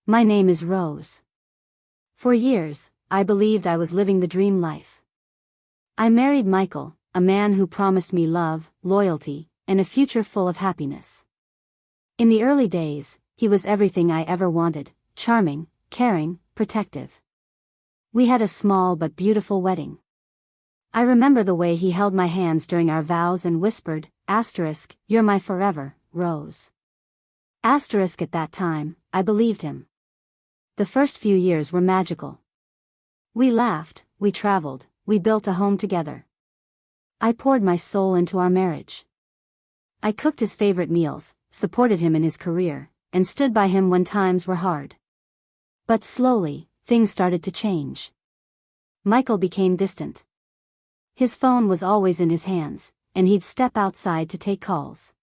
My name is Rose. For years, I believed I was living the dream life. I married Michael, a man who promised me love, loyalty, and a future full of happiness. In the early days, he was everything I ever wanted: charming, caring, protective. We had a small but beautiful wedding. I remember the way he held my hands during our vows and whispered, "You're my forever, Rose." At that time, I believed him. The first few years were magical. We laughed, we traveled, we built a home together. I poured my soul into our marriage. I cooked his favorite meals, supported him in his career, and stood by him when times were hard. But slowly, things started to change. Michael became distant. His phone was always in his hands, and he'd step outside to take calls.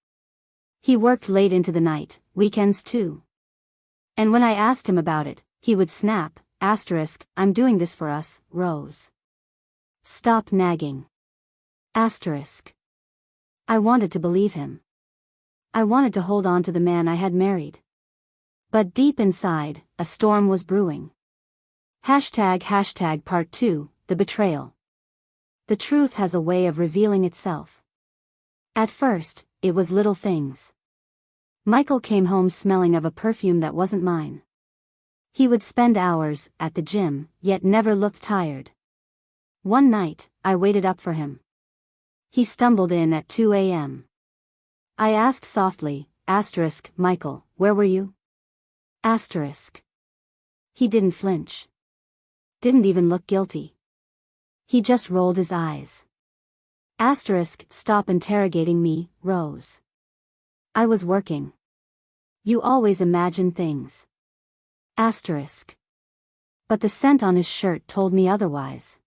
He worked late into the night, weekends too. And when I asked him about it, he would snap, "I'm doing this for us, Rose. Stop nagging." I wanted to believe him. I wanted to hold on to the man I had married. But deep inside, a storm was brewing. Part 2, The Betrayal. The truth has a way of revealing itself. At first, it was little things. Michael came home smelling of a perfume that wasn't mine. He would spend hours at the gym, yet never looked tired. One night, I waited up for him. He stumbled in at 2 a.m. I asked softly, "Michael, where were you?" He didn't flinch. Didn't even look guilty. He just rolled his eyes. "Stop interrogating me, Rose. I was working. You always imagine things." But the scent on his shirt told me otherwise.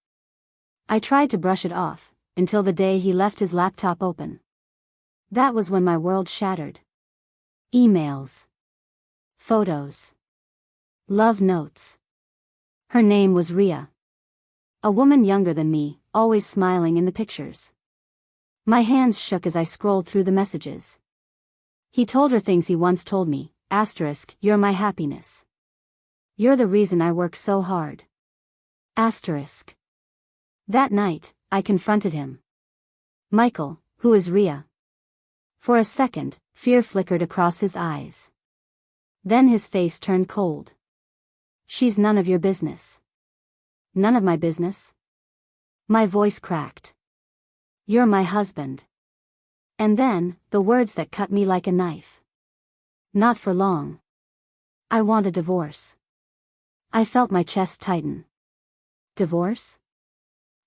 I tried to brush it off, until the day he left his laptop open. That was when my world shattered. Emails. Photos. Love notes. Her name was Rhea. A woman younger than me, always smiling in the pictures. My hands shook as I scrolled through the messages. He told her things he once told me, "You're my happiness. You're the reason I work so hard." That night, I confronted him. "Michael, who is Rhea?" For a second, fear flickered across his eyes. Then his face turned cold. "She's none of your business." "None of my business?" My voice cracked. "You're my husband." And then, the words that cut me like a knife. Not for long. I want a divorce. I felt my chest tighten. Divorce?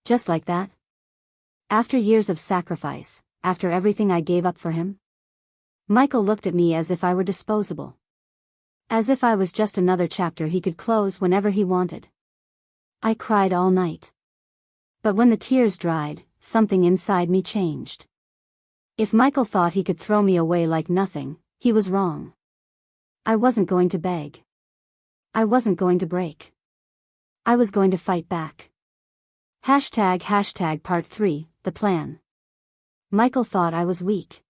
Just like that? After years of sacrifice, after everything I gave up for him? Michael looked at me as if I were disposable. As if I was just another chapter he could close whenever he wanted. I cried all night. But when the tears dried, something inside me changed. If Michael thought he could throw me away like nothing, he was wrong. I wasn't going to beg. I wasn't going to break. I was going to fight back. Part 3, The Plan. Michael thought I was weak.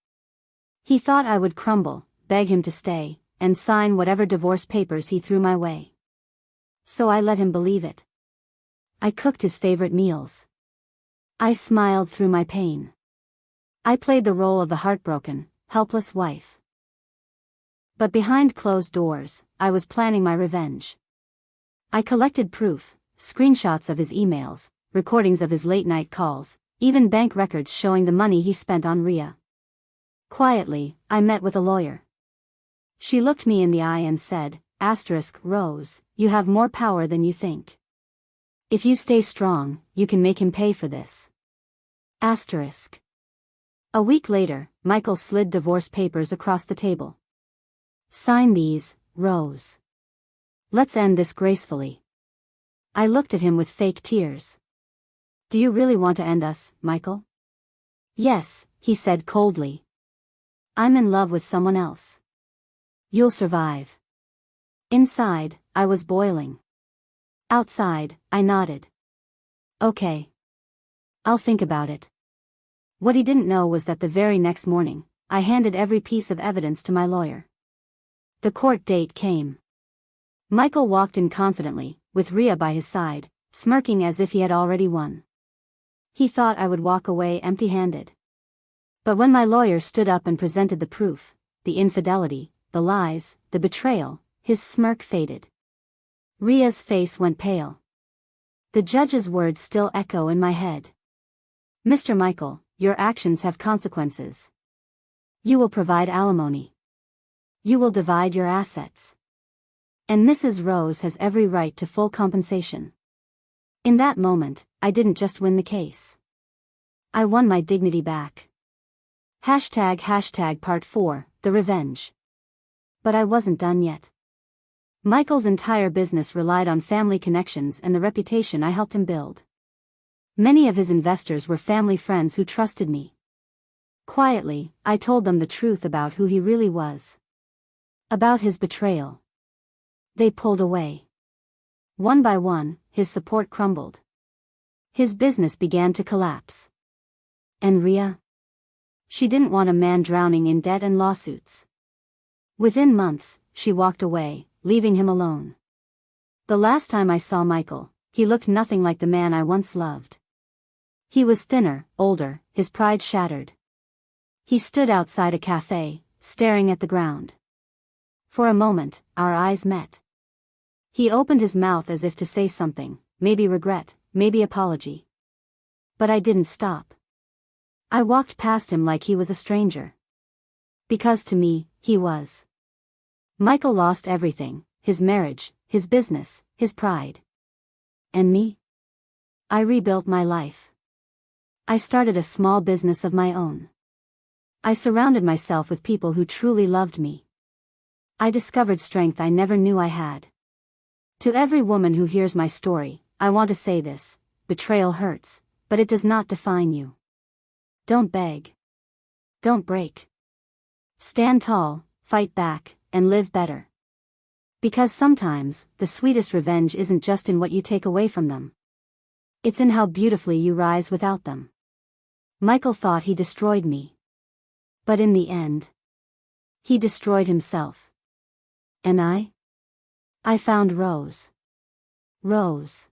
He thought I would crumble, beg him to stay, and sign whatever divorce papers he threw my way. So I let him believe it. I cooked his favorite meals. I smiled through my pain. I played the role of the heartbroken, helpless wife. But behind closed doors, I was planning my revenge. I collected proof, screenshots of his emails, recordings of his late-night calls, even bank records showing the money he spent on Rhea. Quietly, I met with a lawyer. She looked me in the eye and said, "Rose, you have more power than you think. If you stay strong, you can make him pay for this." A week later, Michael slid divorce papers across the table. "Sign these, Rose. Let's end this gracefully." I looked at him with fake tears. "Do you really want to end us, Michael?" "Yes," he said coldly. "I'm in love with someone else." "You'll survive." Inside, I was boiling. Outside, I nodded. "Okay. I'll think about it." What he didn't know was that the very next morning, I handed every piece of evidence to my lawyer. The court date came. Michael walked in confidently, with Rhea by his side, smirking as if he had already won. He thought I would walk away empty-handed. But when my lawyer stood up and presented the proof, the infidelity, the lies, the betrayal, his smirk faded. Rhea's face went pale. The judge's words still echo in my head. Mr. Michael, your actions have consequences. You will provide alimony. You will divide your assets. And Mrs. Rose has every right to full compensation. In that moment, I didn't just win the case. I won my dignity back. Part 4, The Revenge. But I wasn't done yet. Michael's entire business relied on family connections and the reputation I helped him build. Many of his investors were family friends who trusted me. Quietly, I told them the truth about who he really was. About his betrayal. They pulled away. One by one, his support crumbled. His business began to collapse. And Rhea? She didn't want a man drowning in debt and lawsuits. Within months, she walked away, leaving him alone. The last time I saw Michael, he looked nothing like the man I once loved. He was thinner, older, his pride shattered. He stood outside a cafe, staring at the ground. For a moment, our eyes met. He opened his mouth as if to say something, maybe regret, maybe apology. But I didn't stop. I walked past him like he was a stranger. Because to me, he was. Michael lost everything, his marriage, his business, his pride. And me? I rebuilt my life. I started a small business of my own. I surrounded myself with people who truly loved me. I discovered strength I never knew I had. To every woman who hears my story, I want to say this: betrayal hurts, but it does not define you. Don't beg. Don't break. Stand tall, fight back, and live better. Because sometimes, the sweetest revenge isn't just in what you take away from them. It's in how beautifully you rise without them. Michael thought he destroyed me. But in the end, he destroyed himself. And I found Rose. Rose.